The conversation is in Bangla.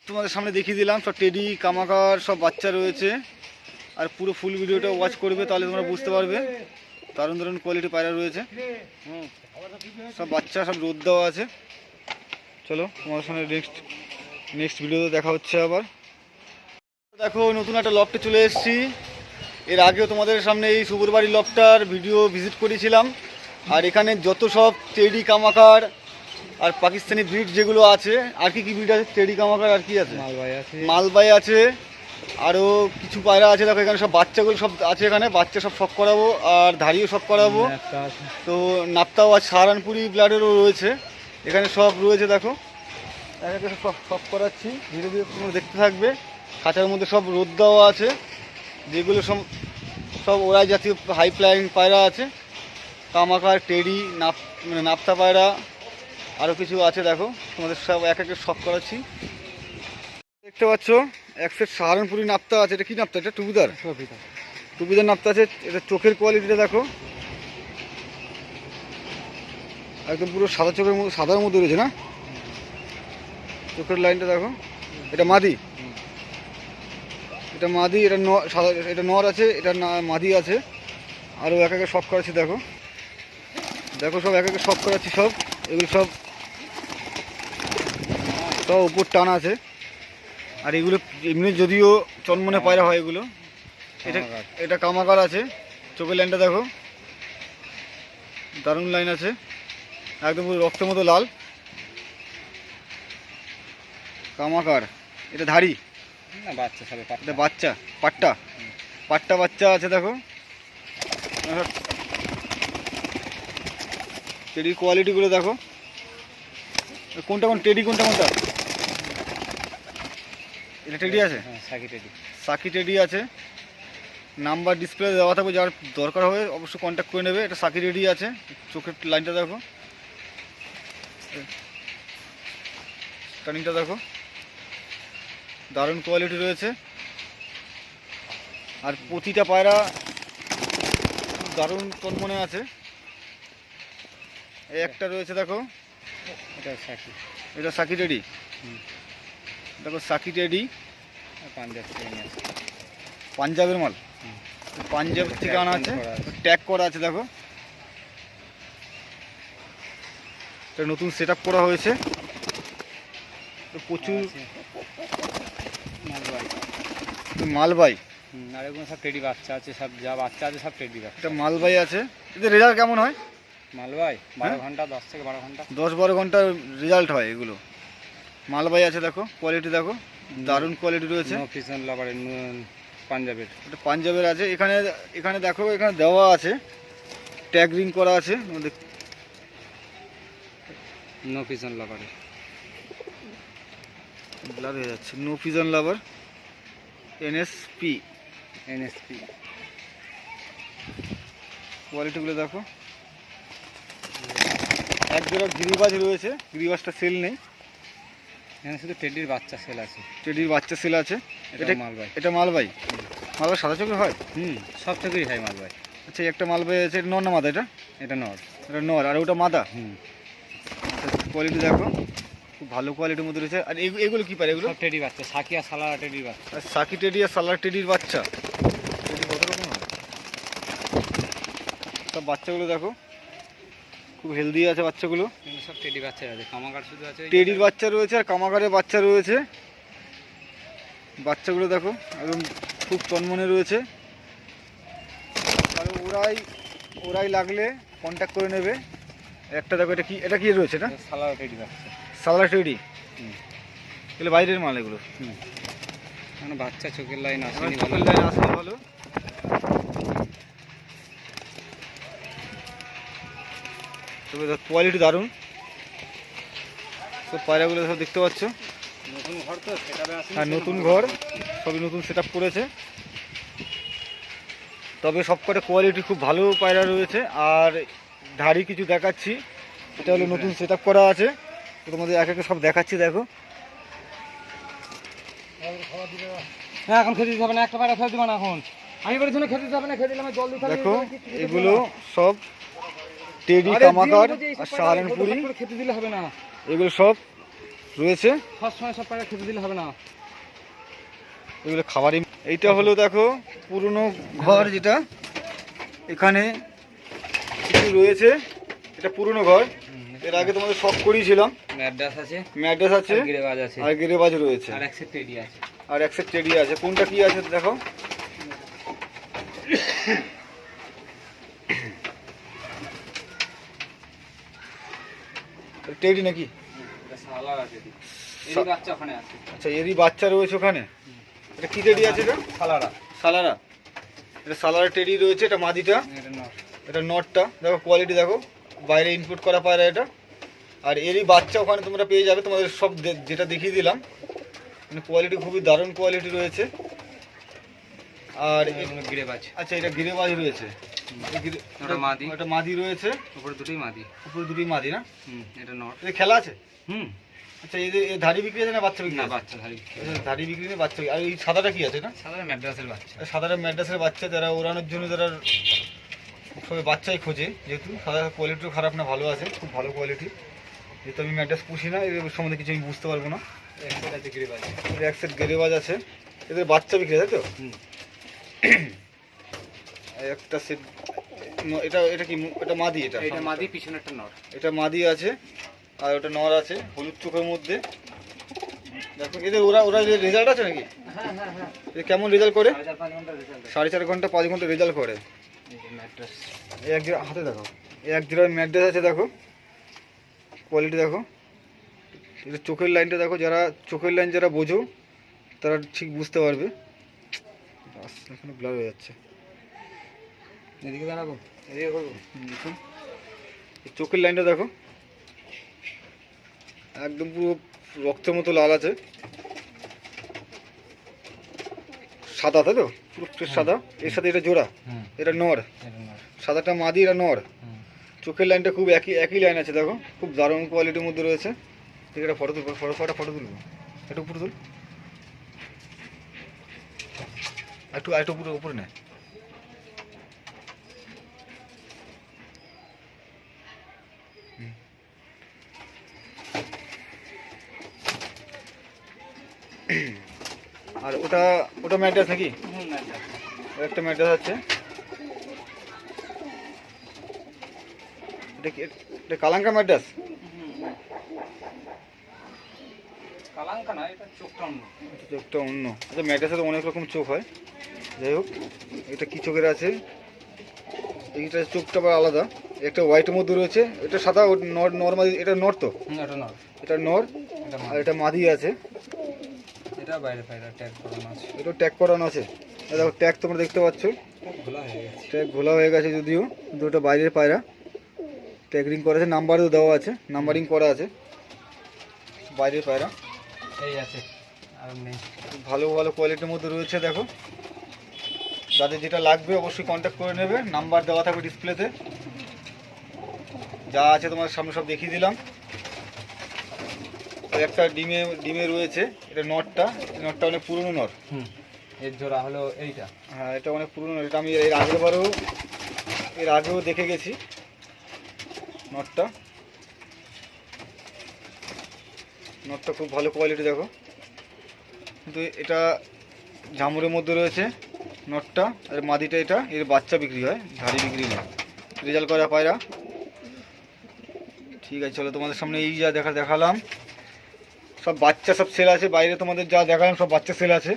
তোমাদের সামনে দেখিয়ে দিলাম। সব টেডি কামাকার সব বাচ্চা রয়েছে, আর পুরো ফুল ভিডিওটা ওয়াচ করবে তাহলে তোমরা বুঝতে পারবে। দারুণ দারুণ কোয়ালিটি পায়রা রয়েছে। সব বাচ্চা সব রোদ দেওয়া আছে। চলো তোমাদের সামনে নেক্সট ভিডিওতে দেখা হচ্ছে আবার। দেখো নতুন একটা লফটে চলে এসেছি। এর আগেও তোমাদের সামনে এই সুবুরবাড়ি লফটার ভিডিও ভিজিট করেছিলাম। আর এখানে যত সব টেডি কামাকার আর পাকিস্তানি ব্রিড যেগুলো আছে, আর কি ব্রিড আছে, টেডি কামাকার আর কি আছে, মালবাই আছে, আরও কিছু পায়রা আছে। দেখো এখানে সব বাচ্চাগুলো সব আছে, এখানে বাচ্চা সব শখ করাবো আর ধাড়িও সব করাবো। তো নাপ্তাও আছে, সাহারানপুরি ব্লাডেরও রয়েছে এখানে, সব রয়েছে। দেখো একে সব শখ করাচ্ছি, ধীরে ধীরে তোমরা দেখতে থাকবে। খাঁচার মধ্যে সব রোদ দেওয়া আছে, যেগুলো সব ওরাই জাতীয় হাই ফ্লাইং পায়রা আছে। কামাকার, টেডি, নাপ্তা পায়রা, আরও কিছু আছে। দেখো তোমাদের সব এক একটা শখ করাচ্ছি। দেখতে পাচ্ছ এক সেট সাহারানপুরি নাপ্তা আছে। এটা কি নাপ্তা? এটা টুপিদার নাপ্তা আছে। এটা চোখের কোয়ালিটিটা দেখো, একদম পুরো সাদা চোখের মধ্যে, সাদার মধ্যে রয়েছে না চোখের লাইনটা দেখো। এটা মাদি, এটা মাদি, এটা সাদা, এটা নর আছে, এটা মাদি আছে। আরও এক একে শখ করাচ্ছি। দেখো দেখো সব এক একে শখ করাচ্ছি সব। এগুলো সব উপর টানা আছে। আর এগুলো এমনি যদিও চনমনে পায়রা হয় এগুলো। এটা কামাকার আছে, চোখের লাইনটা দেখো, দারুণ লাইন আছে, একদম পুরো রক্তের মতো লাল। কামাকার, এটা ধাড়ি, এটা বাচ্চা পাট্টা বাচ্চা আছে। দেখো টেডির কোয়ালিটিগুলো দেখো। কোনটা টেডি, কোনটা এটা টেডি আছে, সাকি টেডি আছে। নাম্বার ডিসপ্লে দেওয়া থাকবে, যার দরকার হবে অবশ্যই কন্ট্যাক্ট করে নেবে। এটা সাকি টেডি আছে, চোখের লাইনটা দেখো, টার্নিংটা দেখো, দারুণ কোয়ালিটি রয়েছে। আর প্রতিটা পায়রা দারুণ তন্মনে আছে। এই একটা রয়েছে দেখো, এটা সাকি টেডি। দেখো সাকি টেডি, পাঞ্জাবের মাল, পাঞ্জাব থেকে আনা আছে, ট্যাগ করা আছে। দেখো এটা নতুন সেট আপ করা হয়েছে। প্রচুর মালবাই, আর এগুলো সব টেডি বাচ্চা আছে, সব যা বাচ্চা আছে সব টেডি বাচ্চা। এটা মালবাই আছে। এদের রেজাল্ট কেমন হয়? মালবাই 12 ঘন্টা, 10 থেকে 12 ঘন্টা, 10-12 ঘন্টার রেজাল্ট হয় এগুলো। মালবাই আছে, দেখো কোয়ালিটি দেখো, দারুণ কোয়ালিটি রয়েছে। নফিসন লাভারের পাঞ্জাবের, এটা পাঞ্জাবের আছে। এখানে দেখো, এখানে দেওয়া আছে, ট্যাগ রিং করা আছে। নফিসন লাভারের ব্লার হয়ে যাচ্ছে, নো পিজন লাভার, এনএসপি কোয়ালিটিগুলো দেখো। এক জোড়া গিরিবাজ রয়েছে, গিরিবাজটা সেল নেই, এখানে শুধু টেডির বাচ্চা সেল আছে। টেডির বাচ্চা সেল আছে। এটা মালবাই, এটা মালবাই সাদা চোখের হয়। সব থেকেই হয় মালবাই। আচ্ছা একটা মালবাই আছে, এটা নর না মাদা? এটা নর, আর ওটা মাদা। কোয়ালিটি দেখো, খুব ভালো কোয়ালিটির মধ্যে রয়েছে। আর এগুলো কি পারে? এগুলো টেডি বাচ্চা, সাকি আর সালার টেডির বাচ্চা। আর সাকি টেডি আর সালার টেডির বাচ্চা। কত রকম হয় সব বাচ্চাগুলো দেখো, খুব হেলদি আছে বাচ্চাগুলো। সব টেডি বাচ্চা আছে, কামাকার শুধু আছে, টেডির বাচ্চা রয়েছে আর কামাকারের বাচ্চা রয়েছে। বাচ্চাগুলো দেখো একদম খুব তন্মনে রয়েছে। আর ওরাই লাগলে কন্ট্যাক্ট করে নেবে। একটা দেখো, এটা কি রয়েছে? এটা সালার টেডি বাচ্চা, সালার টেডি। এগুলো বাইরের মাল এগুলো। মানে বাচ্চা চোখের লাইন আসেনি, চোখের লাইন আসেনি ভালো। তবে কোয়ালিটি দারুণ। সব পায়রাগুলো সব দেখতে পাচ্ছ, নতুন ঘর তো, হ্যাঁ নতুন ঘর, সবই নতুন সেট আপ করেছে। তবে সবকটা কোয়ালিটি খুব ভালো পায়রা রয়েছে। আর ধাড়ি কিছু দেখাচ্ছি, এটা হলো নতুন সেট আপ করা আছে। তো তোমাদের এক একে সব দেখাচ্ছি। দেখো হ্যাঁ, এখন খেতে দিতে হবে না, একটা পায়রা খেতে দিবা না এখন। আমি বলেছি না খেতে দিতে হবে না, খেতে দিলে আমি জল দিতে হবে। দেখো এগুলো সব টেডি কামাকার আর সাহারানপুরি, খেতে দিলে হবে না। এগুলো সব রয়েছে। সবসময় সব পায়রা খেতে দিলে হবে না। এগুলো খাবারই। এইটা হলো দেখো পুরনো ঘর, যেটা এখানে কিছু রয়েছে। এটা পুরনো ঘর, এর আগে তোমাদের শখ করিয়েছিলাম। ম্যাড্রাস আছে, ম্যাড্রেস আছে, গিরেবাজ আছে, আর গিরেবাজ রয়েছে, আর এক সেট টেডি আছে। আর এক সেট টেডি আছে। কোনটা কি আছে দেখো। টেডি নাকি? সালার আছে, এরই বাচ্চা ওখানে আছে। আচ্ছা, এরই বাচ্চা রয়েছে ওখানে। এটা কি টেডি আছে? এটা সালারা। সালারা। এটা সালারা টেডি রয়েছে। এটা মাদিটা, এটা নর। এটা নটটা। দেখো কোয়ালিটি দেখো, বাইরে ইনপুট করা পায়রা এটা। আর এরই বাচ্চা ওখানে তোমরা পেয়ে যাবে। তোমাদের সব যেটা দেখিয়ে দিলাম, মানে কোয়ালিটি খুবই দারুণ কোয়ালিটি রয়েছে। আর গিরেবাজ। আচ্ছা, এটা গিরেবাজ রয়েছে। ওটা মাদি। এটা মাদি রয়েছে। উপরে দুটোই মাদি। উপরে দুটোই মাদি না? এটা নর। এটা খেলা আছে? হুম। আচ্ছা, এই ধাড়ি বিক্রি আছে না বাচ্চা বিক্রি না, আছে? বাচ্চা ধারি। ধাড়ি বিক্রি নেই, বাচ্চা বিক্রি। আর এই সাদাটা কি আছে না? সাধারণ ম্যাড্রাসের বাচ্চা। সাদাটা ম্যাড্রাসের বাচ্চা, যারা ওড়ানোর জন্য যারা সবাই বাচ্চাই খোঁজে। যেহেতু সাদা কোয়ালিটিও খারাপ না, ভালো আছে, খুব ভালো কোয়ালিটি। যেহেতু আমি ম্যাড্রাস পুষি না, এর সম্বন্ধে কিছু আমি বুঝতে পারবো না। এক সেট আছে গিরেবাজ। এর এক সেট গেরেবাজ আছে। এদের বাচ্চা বিক্রি, তাই তো? হুম। একটা সেট। এটা এটা কি? এটা মাদি। এটা মাদি, পিছনে একটা নর। এটা মাদি আছে, আর ওটা নর আছে হলুদ চোখের মধ্যে। দেখো এদের ওরা ওরা রেজাল্ট আছে নাকি? হ্যাঁ হ্যাঁ হ্যাঁ। এদের কেমন রেজাল্ট করে? 4.5 ঘন্টা রেজাল্ট। 4.5 ঘন্টা 5 ঘন্টা রেজাল্ট করে। ম্যাড্রাস। এই এক জোড়া হাতে দেখো, এই এক জোড়ার ম্যাড্রেস আছে। দেখো কোয়ালিটি দেখো। এটা চোখের লাইনটা দেখো, যারা চোখের লাইন যারা বোঝো তারা ঠিক বুঝতে পারবে। এখানে ব্লার হয়ে যাচ্ছে। এদিকে দাঁড়াবো, এদিকে করবো। দেখুন এই চোখের লাইনটা দেখো, একদম পুরো রক্তের মতো লাল আছে। সাদা, তাই তো? পুরো সাদা। এর সাথে এটা জোড়া, এটা নর। সাদাটা মাদি, এটা নর। চোখের লাইনটা খুব একই লাইন আছে। দেখো খুব দারুণ কোয়ালিটির মধ্যে রয়েছে। ঠিক আছে, ফটো তুলবো, ফটো তুলবো। একটু উপরে তুল, একটু উপরে নেয়। আর ওটা ওটা ম্যাড্রাস নাকি? একটা ম্যাড্রাস আছে। এটা কি? এটা কালাঙ্কা ম্যাড্রাস? কালাঙ্কা না, এটা চোখটা অন্য। চোখটা অন্য। আচ্ছা, ম্যাড্রাসের অনেক রকম চোখ হয়। যাই হোক, এটা কি চোখের আছে? এইটা চোখটা আবার আলাদা। একটা হোয়াইটের মধ্যে রয়েছে। এটা সাদা, নর্মাল। এটা নর তো? এটা নর। এটা নর, এটা আর এটা মাদি আছে। এটা বাইরে পায়রা ট্যাগ করানো আছে। এটা ট্যাগ করানো আছে। দেখো ট্যাগ তোমরা দেখতে পাচ্ছ, খোলা হয়ে গেছে। ট্যাগ ঘোলা হয়ে গেছে যদিও, কিন্তু ওটা বাইরের পায়রা। ট্যাগরিং করা আছে, নাম্বারও দেওয়া আছে, নাম্বারিং করা আছে। বাইরের পায়রা এই আছে, আর নেই। ভালো ভালো কোয়ালিটির মধ্যে রয়েছে। দেখো যাদের যেটা লাগবে অবশ্যই কন্ট্যাক্ট করে নেবে। নাম্বার দেওয়া থাকবে ডিসপ্লেতে। যা আছে তোমার সামনে সব দেখিয়ে দিলাম। একটা ডিমে রয়েছে। এটা নটটা অনেক পুরনো নট। এর জোড়া হলো এইটা। হ্যাঁ, এটা অনেক পুরনো। এটা আমি এর আগেও দেখে গেছি নটটা খুব ভালো কোয়ালিটি। দেখো কিন্তু এটা ঝামুরের মধ্যে রয়েছে নটটা। আর মাদিটা এটা, এর বাচ্চা বিক্রি হয়, ধাড়ি বিক্রি না। রেজাল্ট করা পায়রা। ঠিক আছে, চলো তোমাদের সামনে এই যা দেখালাম সব বাচ্চা, সব সেল আছে। বাইরে তোমাদের যা দেখালাম সব বাচ্চা সেল আছে।